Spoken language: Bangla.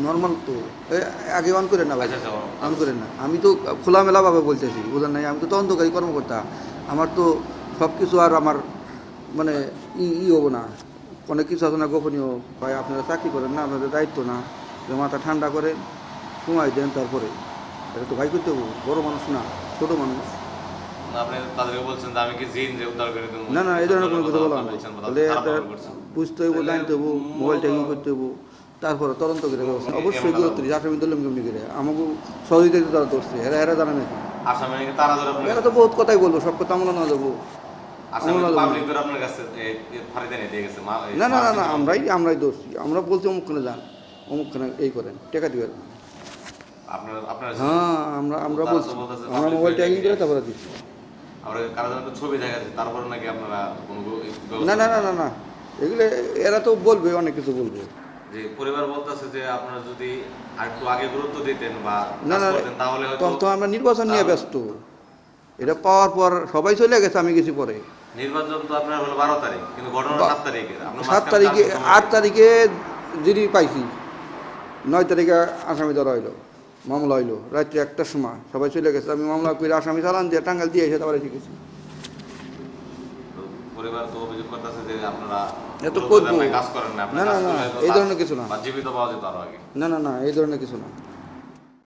নর্মাল তো আগে অন করেন না ভাই, আচ্ছা, অন করেন না। আমি তো খোলামেলাভাবে বলতেছি, বুঝলেন নাই, আমি তো তদন্তকারী কর্মকর্তা। আমার তো সব কিছু আর আমার মানে হবো না, অনেক কিছু আছে না গোপনীয়। ভাই আপনারা চাকরি করেন না, আপনাদের দায়িত্ব না যে মাথা ঠান্ডা করেন, সময় দেন, তারপরে এটা তো ভাই করতে হবো, বড় মানুষ না, ছোটো মানুষ। আপনি তাদেরকে বলছেন যে আমি কি জিন যে উদ্ধার করে দেবো? না না, এই ধরনের কোনো কথা বললাম না। বলছেন বা তাহলে খারাপ এটা ব্যবহার করছেন। বুঝতে হইব, জানতে হইব, মোবাইল ট্যাকিং করতে হইব, তারপরে তদন্ত করে ব্যবস্থা অবশ্যই গুরুত্ব দিচ্ছে। আসামি ধরলাম কেমনি করে, আমাকে সহযোগিতা তারা ধরছে, এরা এরা জানে নাকি? আসামি নাকি তারা ধরে আপনার এরা তো বহুত কথাই বলবো, সব কথা আমরা না দেবো। আসামি পাবলিক ধরে আপনার কাছে ফাঁড়িতে নিয়ে দিয়ে গেছে না না না না, আমরাই ধরছি। আমরা বলছি অমুকখানে যান, অমুকখানে এই করেন, টাকা দিবেন। আপনার আপনার হ্যাঁ, আমরা বলছি, আমরা মোবাইল ট্যাকিং করে তারপরে দিচ্ছি। আমরা কারো জন্য ছবি দেখা যাচ্ছে, তারপরে নাকি আপনারা কোনো না না না না না, এগুলো এরা তো বলবে, অনেক কিছু বলবে। যে পরিবার বলতেছে যে আপনারা যদি আরেকটু আগে গুরুত্ব দিতেন বা না কাজ না, করতেন তাহলে হয়তো। তখন তো আমরা নির্বাচন নিয়ে ব্যস্ত, এটা পাওয়ার পর সবাই চলে গেছে, আমি গেছি পরে। নির্বাচন তো আপনার হলো 12 তারিখ, কিন্তু ঘটনা 7 তারিখে। 7 তারিখে, 8 তারিখে জিডি পাইছি, 9 তারিখে আসামি ধরা হইলো, মামলা হইলো রাত্রে 1টার সময়, সবাই চলে গেছে। আমি মামলা করে আসামি চালান দিয়ে টাঙ্গাল দিয়ে এসে তারপরে শিখেছি। পরিবার তো অভিযোগ করতেছে যে আপনারা এত করবো কাজ করেন না, না না না, এই ধরনের কিছু না, জীবিত পাওয়া যেত আরো আগে। না না না, এই ধরনের কিছু না।